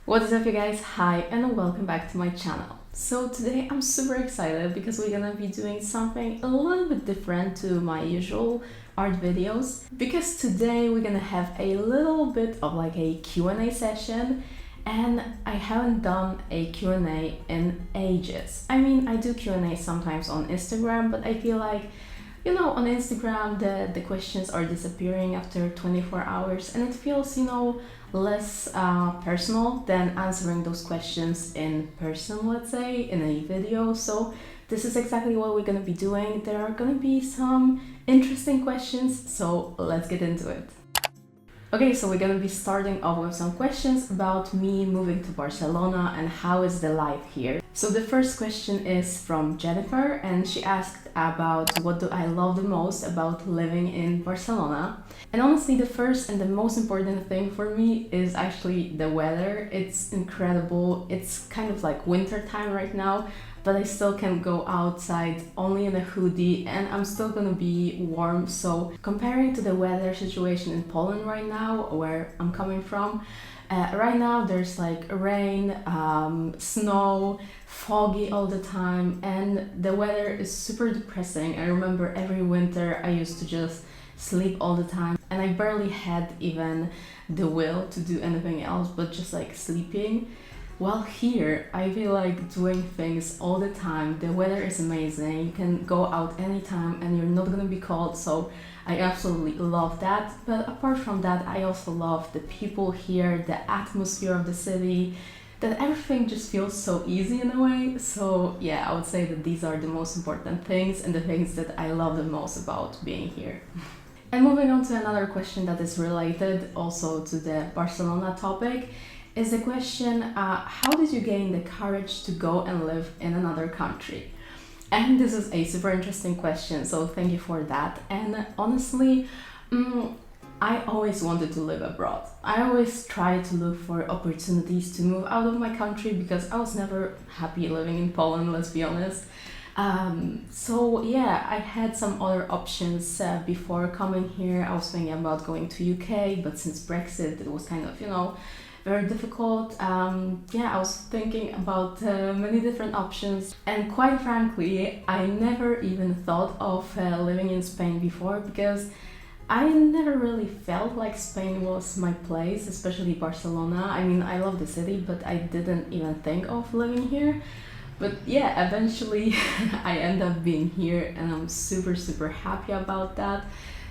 What is up, you guys? Hi and welcome back to my channel. So today I'm super excited because we're gonna be doing something a little bit different to my usual art videos, because today we're gonna have a little bit of like a Q&A session, and I haven't done a Q&A in ages. I mean, I do Q&A sometimes on Instagram, but I feel like, you know, on Instagram the questions are disappearing after 24 hours and it feels, less personal than answering those questions in person, let's say, in a video. So this is exactly what we're gonna be doing. There are gonna be some interesting questions, so let's get into it. Okay, so we're gonna be starting off with some questions about me moving to Barcelona and how is the life here. So the first question is from Jennifer, and she asked about what do I love the most about living in Barcelona. And honestly, the first and the most important thing for me is actually the weather. It's incredible. It's kind of like winter time right now, but I still can go outside only in a hoodie and I'm still gonna be warm. So comparing to the weather situation in Poland right now, where I'm coming from, right now there's like rain, snow, foggy all the time, and the weather is super depressing. I remember every winter I used to just sleep all the time and I barely had even the will to do anything else but just like sleeping. While here, I feel like doing things all the time. The weather is amazing. You can go out anytime and you're not gonna be cold. So I absolutely love that. But apart from that, I also love the people here, the atmosphere of the city, that everything just feels so easy in a way. So yeah, I would say that these are the most important things and the things that I love the most about being here. And moving on to another question that is related also to the Barcelona topic, is the question, how did you gain the courage to go and live in another country? And this is a super interesting question, so thank you for that. And honestly, I always wanted to live abroad. I always tried to look for opportunities to move out of my country because I was never happy living in Poland, let's be honest. So yeah, I had some other options before coming here. I was thinking about going to UK, but since Brexit, it was kind of, very difficult. I was thinking about many different options, and quite frankly, I never even thought of living in Spain before because I never really felt like Spain was my place, especially Barcelona. I mean, I love the city, but I didn't even think of living here. But yeah, eventually I end up being here and I'm super happy about that.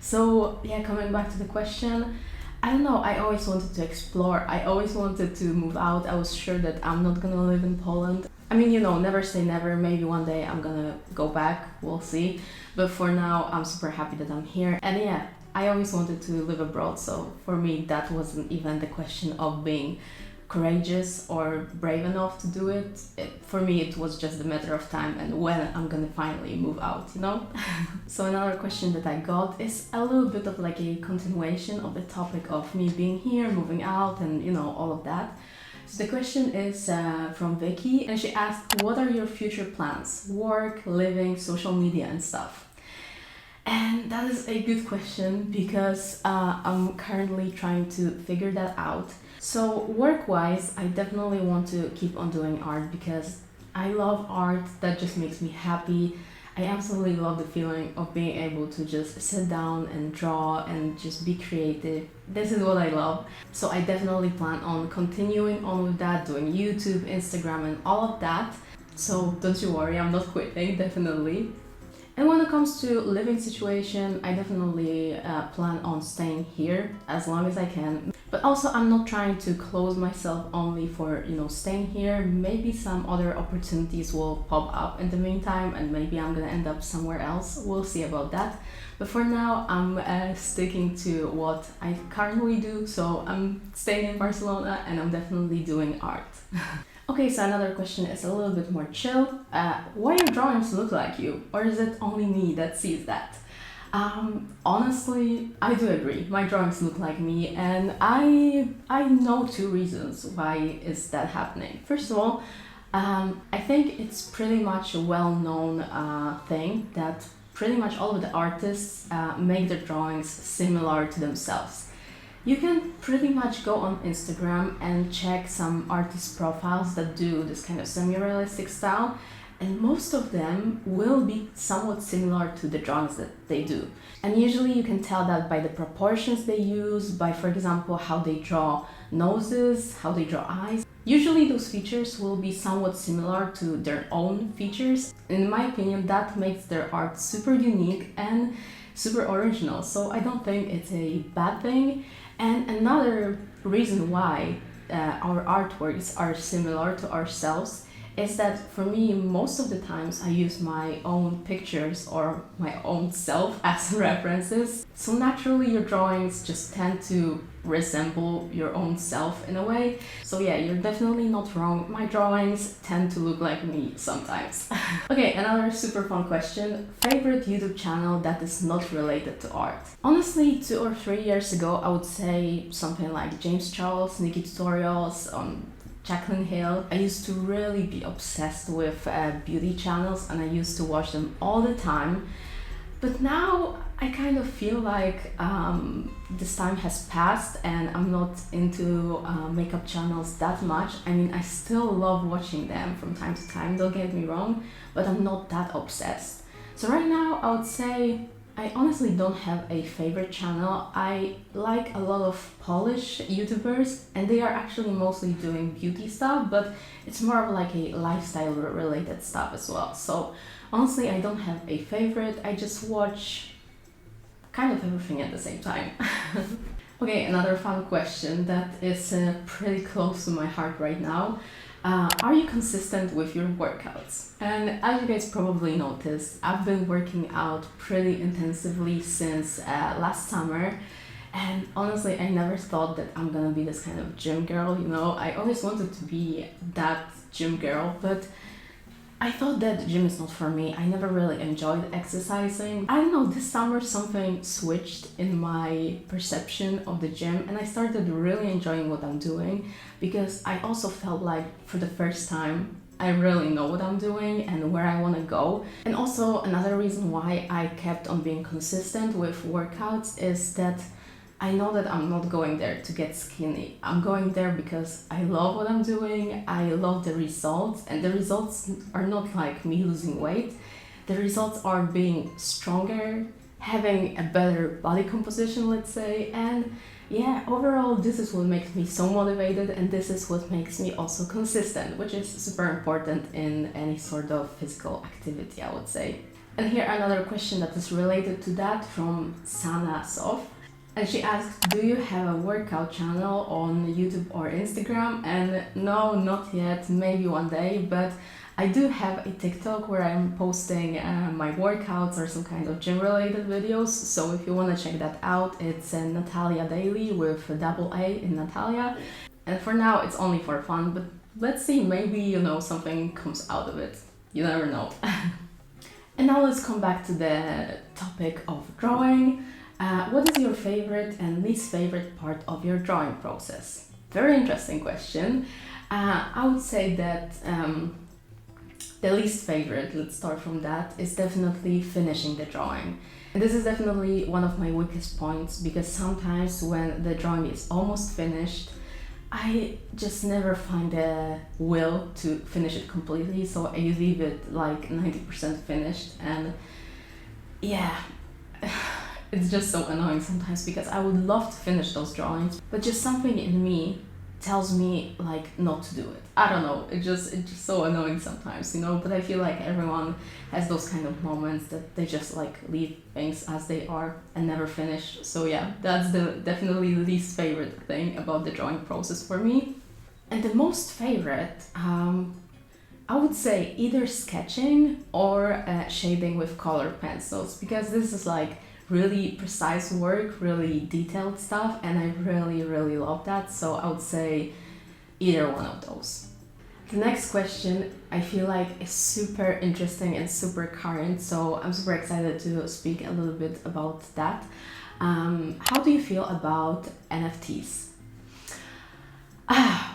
So yeah, coming back to the question, I don't know, I always wanted to explore. I always wanted to move out. I was sure that I'm not gonna live in Poland. I mean, never say never. Maybe one day I'm gonna go back, we'll see. But for now, I'm super happy that I'm here. And yeah, I always wanted to live abroad. So for me, that wasn't even the question of being courageous or brave enough to do it. For me, it was just a matter of time and when I'm gonna finally move out, So another question that I got is a little bit of like a continuation of the topic of me being here, moving out, and all of that. So the question is from Vicky, and she asked, what are your future plans? Work, living, social media and stuff. And that is a good question because I'm currently trying to figure that out. So work-wise, I definitely want to keep on doing art because I love art. That just makes me happy. I absolutely love the feeling of being able to just sit down and draw and just be creative. This is what I love. So I definitely plan on continuing on with that, doing YouTube, Instagram and all of that. So don't you worry, I'm not quitting, definitely. And when it comes to living situation, I definitely plan on staying here as long as I can. But also I'm not trying to close myself only for, staying here. Maybe some other opportunities will pop up in the meantime and maybe I'm gonna end up somewhere else. We'll see about that. But for now, I'm sticking to what I currently do. So I'm staying in Barcelona and I'm definitely doing art. Okay, so another question is a little bit more chill. Why your drawings look like you? Or is it only me that sees that? Honestly, I do agree. My drawings look like me, and I know two reasons why is that happening. First of all, I think it's pretty much a well-known thing that pretty much all of the artists make their drawings similar to themselves. You can pretty much go on Instagram and check some artist profiles that do this kind of semi-realistic style, and most of them will be somewhat similar to the drawings that they do. And usually you can tell that by the proportions they use, by, for example, how they draw noses, how they draw eyes. Usually those features will be somewhat similar to their own features. In my opinion, that makes their art super unique and super original, so I don't think it's a bad thing. And another reason why our artworks are similar to ourselves is that for me, most of the times I use my own pictures or my own self as references. So naturally your drawings just tend to resemble your own self in a way. So yeah, you're definitely not wrong. My drawings tend to look like me sometimes. Okay, another super fun question. Favorite YouTube channel that is not related to art? Honestly, 2 or 3 years ago, I would say something like James Charles, Nikki Tutorials, Jacqueline Hill. I used to really be obsessed with beauty channels and I used to watch them all the time. But now I kind of feel like this time has passed and I'm not into makeup channels that much. I mean, I still love watching them from time to time, don't get me wrong, but I'm not that obsessed. So right now I would say I honestly don't have a favorite channel. I like a lot of Polish YouTubers and they are actually mostly doing beauty stuff, but it's more of like a lifestyle related stuff as well. So honestly, I don't have a favorite. I just watch kind of everything at the same time. Okay, another fun question that is pretty close to my heart right now. Are you consistent with your workouts? And as you guys probably noticed, I've been working out pretty intensively since last summer. And honestly, I never thought that I'm gonna be this kind of gym girl, you know. I always wanted to be that gym girl, but I thought that gym is not for me. I never really enjoyed exercising. I don't know, this summer something switched in my perception of the gym and I started really enjoying what I'm doing because I also felt like for the first time I really know what I'm doing and where I want to go. And also another reason why I kept on being consistent with workouts is that I know that I'm not going there to get skinny. I'm going there because I love what I'm doing, I love the results, and the results are not like me losing weight. The results are being stronger, having a better body composition, let's say, and yeah, overall this is what makes me so motivated and this is what makes me also consistent, which is super important in any sort of physical activity, I would say. And here another question that is related to that from Sana Sof. And she asked, do you have a workout channel on YouTube or Instagram? And no, not yet, maybe one day, but I do have a TikTok where I'm posting my workouts or some kind of gym related videos. So if you want to check that out, it's Natalia Daily with a double A in Natalia. And for now, it's only for fun, but let's see, maybe, you know, something comes out of it. You never know. And now let's come back to the topic of drawing. What is your favorite and least favorite part of your drawing process? Very interesting question. I would say that the least favorite, let's start from that, is definitely finishing the drawing. And this is definitely one of my weakest points because sometimes when the drawing is almost finished, I just never find the will to finish it completely, so I leave it like 90% finished and yeah. It's just so annoying sometimes because I would love to finish those drawings, but just something in me tells me like not to do it. I don't know, it's just so annoying sometimes, you know, but I feel like everyone has those kind of moments that they just like leave things as they are and never finish. So yeah, that's the definitely least favorite thing about the drawing process for me. And the most favorite, I would say either sketching or shading with colored pencils, because this is like really precise work, really detailed stuff, and I really love that, so I would say either one of those. The next question I feel like is super interesting and super current, so I'm super excited to speak a little bit about that. How do you feel about NFTs?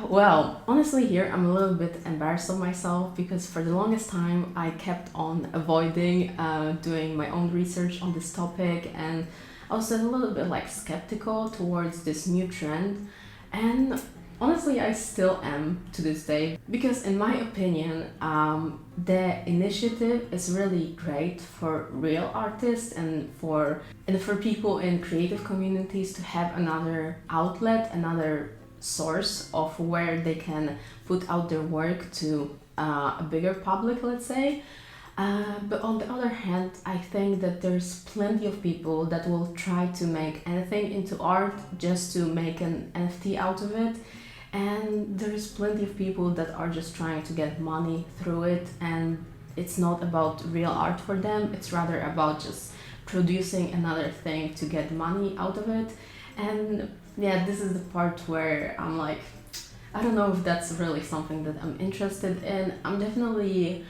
Well, honestly here I'm a little bit embarrassed of myself because for the longest time I kept on avoiding doing my own research on this topic, and I was a little bit like skeptical towards this new trend, and honestly I still am to this day, because in my opinion the initiative is really great for real artists and for people in creative communities to have another outlet, another source of where they can put out their work to a bigger public, let's say. But on the other hand, I think that there's plenty of people that will try to make anything into art just to make an NFT out of it. And there's plenty of people that are just trying to get money through it, and it's not about real art for them, it's rather about just producing another thing to get money out of it. And yeah, this is the part where I'm like, I don't know if that's really something that I'm interested in. I'm definitely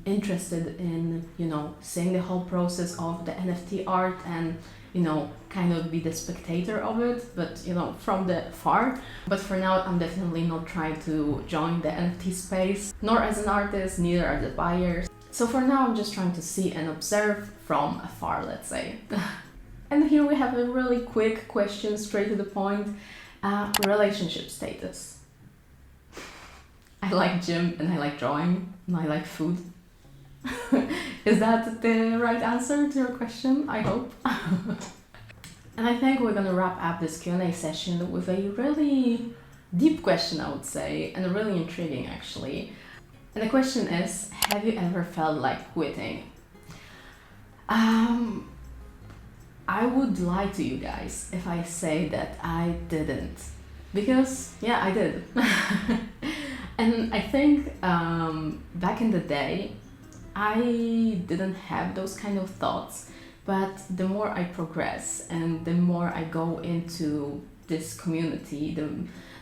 interested in, seeing the whole process of the NFT art and, kind of be the spectator of it, but, from the far. But for now, I'm definitely not trying to join the NFT space, nor as an artist, neither as a buyer. So for now, I'm just trying to see and observe from afar, let's say. And here we have a really quick question, straight to the point. Relationship status. I like gym and I like drawing and I like food. Is that the right answer to your question? I hope. And I think we're gonna wrap up this Q&A session with a really deep question, I would say, and really intriguing actually. And the question is, have you ever felt like quitting? I would lie to you guys if I say that I didn't. Because, yeah, I did. And I think back in the day, I didn't have those kind of thoughts, but the more I progress and the more I go into this community,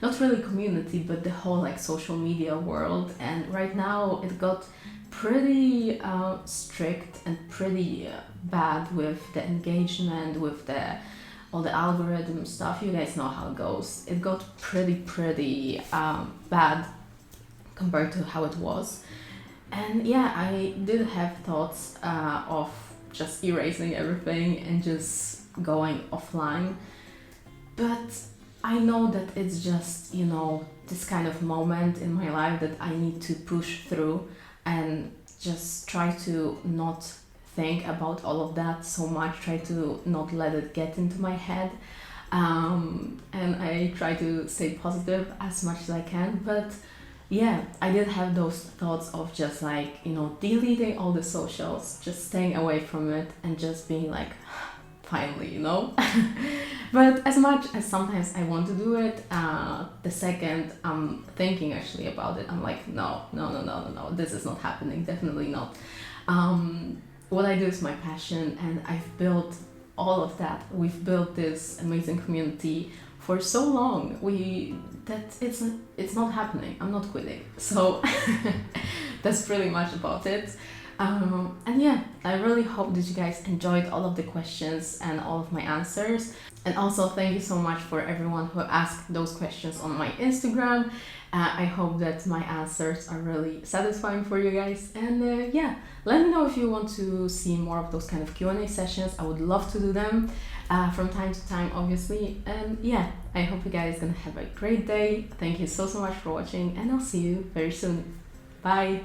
not really community, but the whole like social media world, and right now it got pretty strict and pretty bad with the engagement, with all the algorithm stuff. You guys know how it goes. It got pretty bad compared to how it was. And yeah, I did have thoughts of just erasing everything and just going offline. But I know that it's just, this kind of moment in my life that I need to push through and just try to not think about all of that so much, try to not let it get into my head. And I try to stay positive as much as I can. But yeah, I did have those thoughts of just like, deleting all the socials, just staying away from it and just being like, finally, But as much as sometimes I want to do it, the second I'm thinking actually about it, I'm like, no, this is not happening, definitely not. What I do is my passion, and I've built all of that. We've built this amazing community for so long. It's not happening. I'm not quitting. So that's pretty much about it. And yeah, I really hope that you guys enjoyed all of the questions and all of my answers. And also thank you so much for everyone who asked those questions on my Instagram. I hope that my answers are really satisfying for you guys. And yeah, let me know if you want to see more of those kind of Q&A sessions. I would love to do them from time to time, obviously. And yeah, I hope you guys are gonna have a great day. Thank you so much for watching, and I'll see you very soon. Bye.